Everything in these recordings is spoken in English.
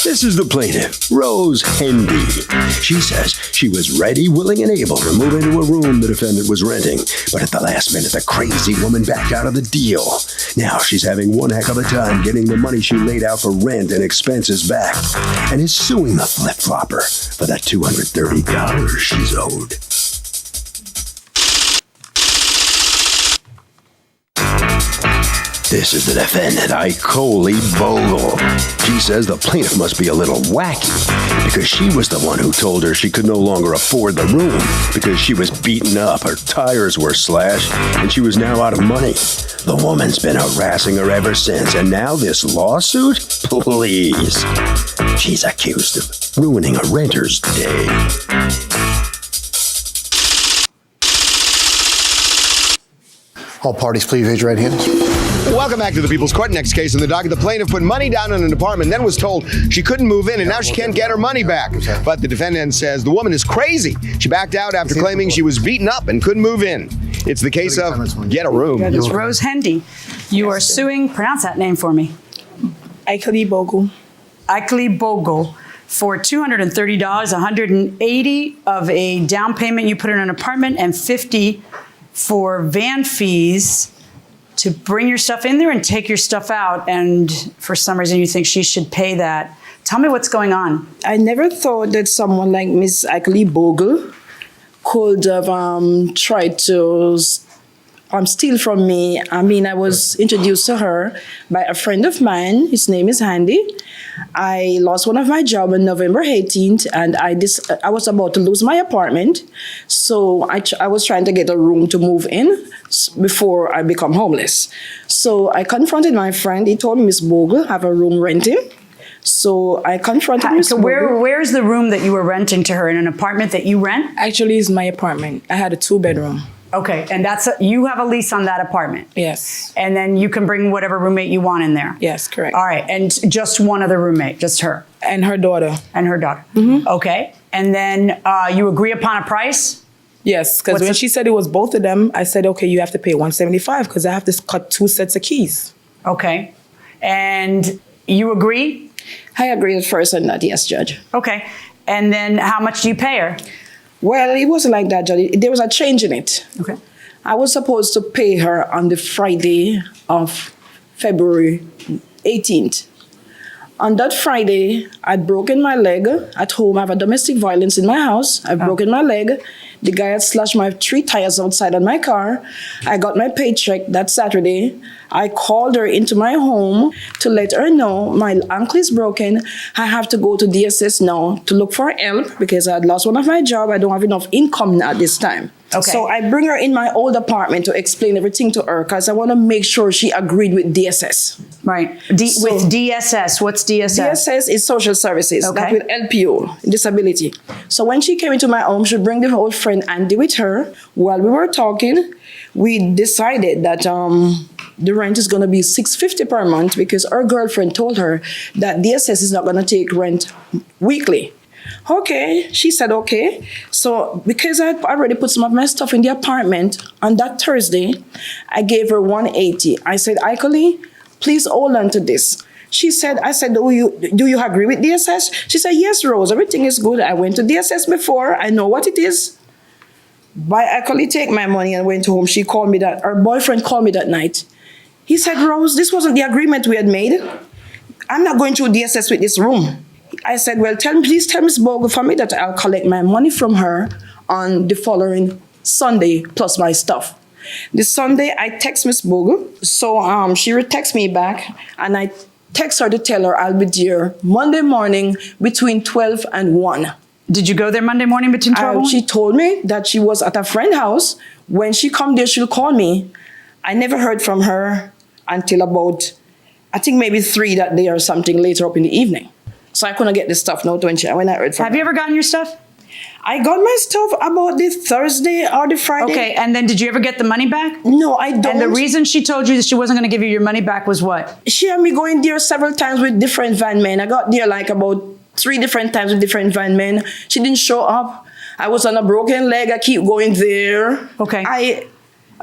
This is the plaintiff, Rose Hendy. She says she was ready, willing, and able to move into a room the defendant was renting, but at the last minute, the crazy woman backed out of the deal. Now she's having one heck of a time getting the money she laid out for rent and expenses back, and is suing the flip-flopper for that $230 she's owed. This is the defendant, Icoli Bogle. She says the plaintiff must be a little wacky because she was the one who told her she could no longer afford the room because she was beaten up, her tires were slashed, and she was now out of money. The woman's been harassing her ever since, and now this lawsuit? Please. She's accused of ruining a renter's day. All parties, please raise your right hands. Welcome back to the People's Court. Next case in the docket, the plaintiff put money down on an apartment, then was told she couldn't move in, and now she can't get her money back. But the defendant says the woman is crazy. She backed out after claiming she was beaten up and couldn't move in. It's the case of get a room. It's Rose Hendy. You are suing, pronounce that name for me. Icoli Bogle. Icoli Bogle for $230, $180 of a down payment you put in an apartment, and $50 for van fees to bring your stuff in there and take your stuff out. And for some reason you think she should pay that. Tell me what's going on. I never thought that someone like Miss Icoli Bogle could have tried to steal from me. I mean, I was introduced to her by a friend of mine. His name is Handy. I lost one of my jobs on November 18th, and I was about to lose my apartment. So I was trying to get a room to move in before I become homeless. So I confronted my friend. He told me Miss Bogle have a room renting. So I confronted Miss Bogle. So where's the room that you were renting to her, in an apartment that you rent? Actually, it's my apartment. I had a 2-bedroom. Okay, and you have a lease on that apartment? Yes. And then you can bring whatever roommate you want in there? Yes, correct. All right, and just one other roommate, just her? And her daughter. And her daughter. Mm-hmm. Okay, and then you agree upon a price? Yes, because when she said it was both of them, I said, okay, you have to pay $175 because I have to cut 2 sets of keys. Okay, and you agree? I agree at first on that, yes, Judge. Okay, and then how much do you pay her? Well, it wasn't like that, Judge. There was a change in it. Okay. I was supposed to pay her on the Friday of February 18th. On that Friday, I'd broken my leg at home. I have a domestic violence in my house. I've broken my leg. The guy had slashed my 3 tires outside of my car. I got my paycheck that Saturday. I called her into my home to let her know my ankle is broken. I have to go to DSS now to look for help because I had lost one of my jobs. I don't have enough income at this time. Okay. So I bring her in my old apartment to explain everything to her because I want to make sure she agreed with DSS. Right. With DSS, what's DSS? DSS is social services. Okay. That will help you, disability. So when she came into my home, she bring the old friend Andy with her. While we were talking, we decided that the rent is going to be $650 per month because her girlfriend told her that DSS is not going to take rent weekly. Okay, she said okay. So because I had already put some of my stuff in the apartment, on that Thursday, I gave her $180. I said, Icoli, please hold on to this. She said, I said, do you agree with DSS? She said, yes, Rose, everything is good. I went to DSS before. I know what it is. But I actually take my money and went home. She called me her boyfriend called me that night. He said, Rose, this wasn't the agreement we had made. I'm not going through DSS with this room. I said, well, please tell Ms. Bogle for me that I'll collect my money from her on the following Sunday plus my stuff. This Sunday, I text Ms. Bogle. So she would text me back, and I text her to tell her I'll be there Monday morning between 12 and 1. Did you go there Monday morning between 12 and 1? She told me that she was at a friend's house. When she come there, she'll call me. I never heard from her until about, I think maybe 3 that day or something later up in the evening. So I couldn't get the stuff now when I heard from her. Have you ever gotten your stuff? I got my stuff about the Thursday or the Friday. Okay, and then did you ever get the money back? No, I don't. And the reason she told you that she wasn't going to give you your money back was what? She had me going there several times with different van men. I got there like about 3 different times with different van men. She didn't show up. I was on a broken leg. I keep going there. Okay.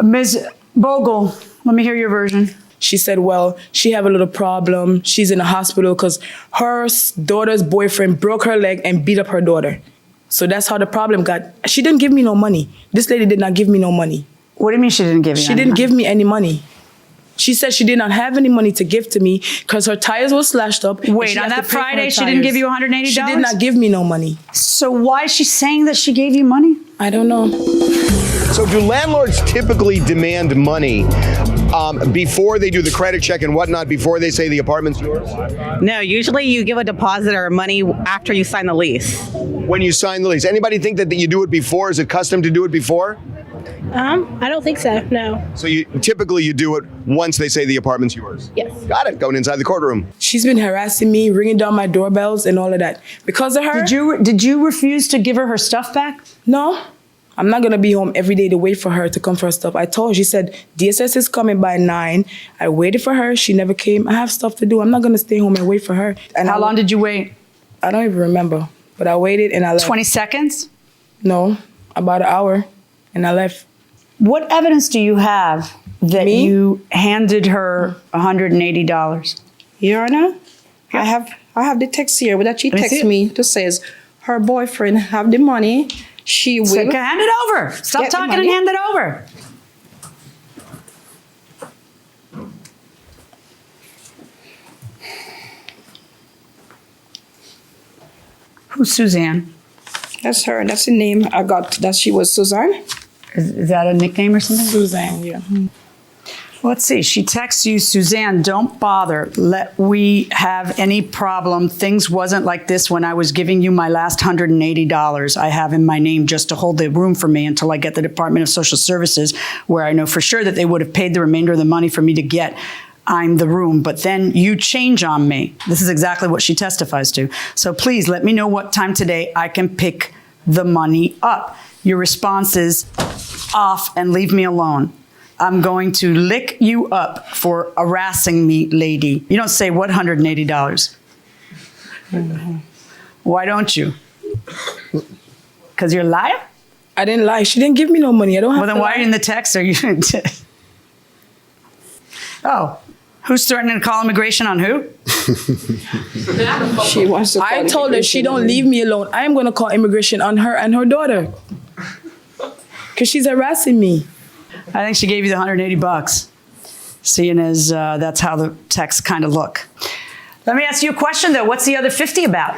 Ms. Bogle, let me hear your version. She said, well, she have a little problem. She's in the hospital because her daughter's boyfriend broke her leg and beat up her daughter. So that's how the problem got. She didn't give me no money. This lady did not give me no money. What do you mean she didn't give you She didn't give me any money. She said she did not have any money to give to me because her tires were slashed up. Wait, on that Friday, she didn't give you $180? She did not give me no money. So why is she saying that she gave you money? I don't know. So do landlords typically demand money before they do the credit check and whatnot, before they say the apartment's yours? No, usually you give a deposit or money after you sign the lease. When you sign the lease. Anybody think that you do it before? Is it custom to do it before? I don't think so, no. So typically you do it once they say the apartment's yours? Yes. Got it. Going inside the courtroom. She's been harassing me, ringing down my doorbells and all of that. Because of her. Did you refuse to give her stuff back? No. I'm not going to be home every day to wait for her to come for her stuff. I told her, she said, DSS is coming by 9. I waited for her. She never came. I have stuff to do. I'm not going to stay home and wait for her. And How long did you wait? I don't even remember. But I waited and I left. 20 seconds? No, about an hour. And I left. What evidence do you have that Me? you handed her $180? Your Honor, I have the text here that she Let me see texted it. me that says her boyfriend have the money. She will. So hand it over. Stop Get the talking and money. hand it over. Who's Suzanne? That's her. That's the name I got. That she was Suzanne. Is that a nickname or something? Suzanne, yeah. Let's see. She texts you, Suzanne, don't bother. Let we have any problem. Things wasn't like this when I was giving you my last $180 I have in my name just to hold the room for me until I get the Department of Social Services, where I know for sure that they would have paid the remainder of the money for me to get. I'm the room, but then you change on me. This is exactly what she testifies to. So please let me know what time today I can pick the money up. Your response is off and leave me alone. I'm going to lick you up for harassing me, lady. You don't say what $180. Mm-hmm. Why don't you? Because you're a liar? I didn't lie. She didn't give me no money. I don't have Well, then to why lie. are you in the text? Are you? Oh, who's threatening to call immigration on who? She wants to. I told her she don't leave me alone. I am going to call immigration on her and her daughter. Because she's harassing me. I think she gave you the $180, seeing as that's how the texts kind of look. Let me ask you a question, though. What's the other 50 about?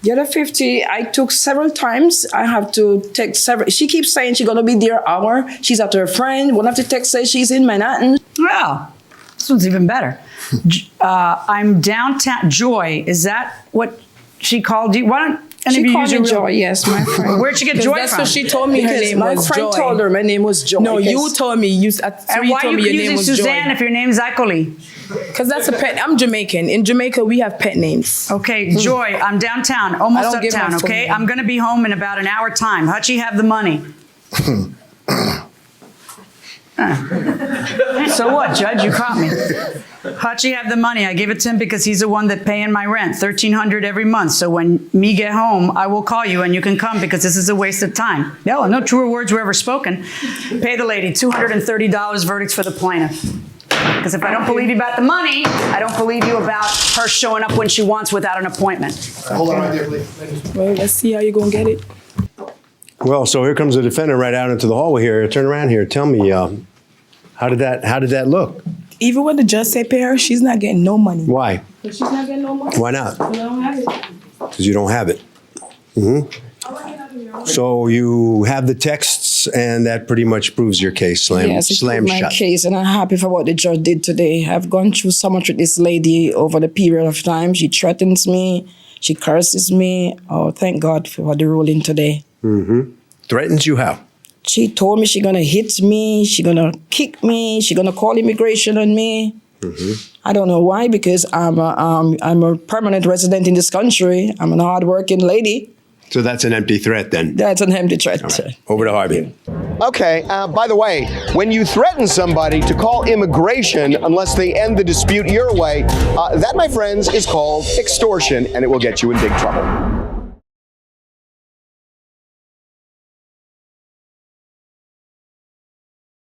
The other 50, I took several times. I have to take several. She keeps saying she's going to be there an hour. She's at her friend. One of the texts says she's in Manhattan. Well, this one's even better. I'm downtown. Joy, is that what she called you? Why don't any of She you called use me your Joy, yes, my friend. Where'd you get 'Cause Joy that's from? what she told me her Because name my was friend Joy. told her my name was Joy. No, you because- told me. You And told why are me you your name using was Suzanne Joy. if your name's Icoli? Because that's a pet. I'm Jamaican. In Jamaica, we have pet names. Okay, Joy, I'm downtown, almost I don't give uptown, my full okay? name. I'm going to be home in about an hour time. Hutchie, have the money. So what, Judge? You caught me. Hutchie have the money. I give it to him because he's the one that paying my rent, $1,300 every month. So when me get home, I will call you and you can come because this is a waste of time. No truer words were ever spoken. Pay the lady $230 verdicts for the plaintiff. Because if I don't believe you about the money, I don't believe you about her showing up when she wants without an appointment. Hold on right there, please. Well, let's see how you're going to get it. Well, so here comes the defendant right out into the hallway here. Turn around here. Tell me, how did that look? Even when the judge say pay her, she's not getting no money. Why? She's not getting no money. Why not? I don't have it. Because you don't have it. So you have the texts, and that pretty much proves your case. Slam my shut. case, and I'm happy for what the judge did today. I've gone through so much with this lady over the period of time. She threatens me. She curses me. Oh, thank God for the ruling today. Threatens you how? She told me she's gonna hit me. She's gonna kick me. She's gonna call immigration on me. I don't know why, because I'm a permanent resident in this country. I'm a hardworking lady. So that's an empty threat then. That's an empty threat. Over to Harvey. Okay, by the way, when you threaten somebody to call immigration unless they end the dispute your way, that, my friends, is called extortion, and it will get you in big trouble.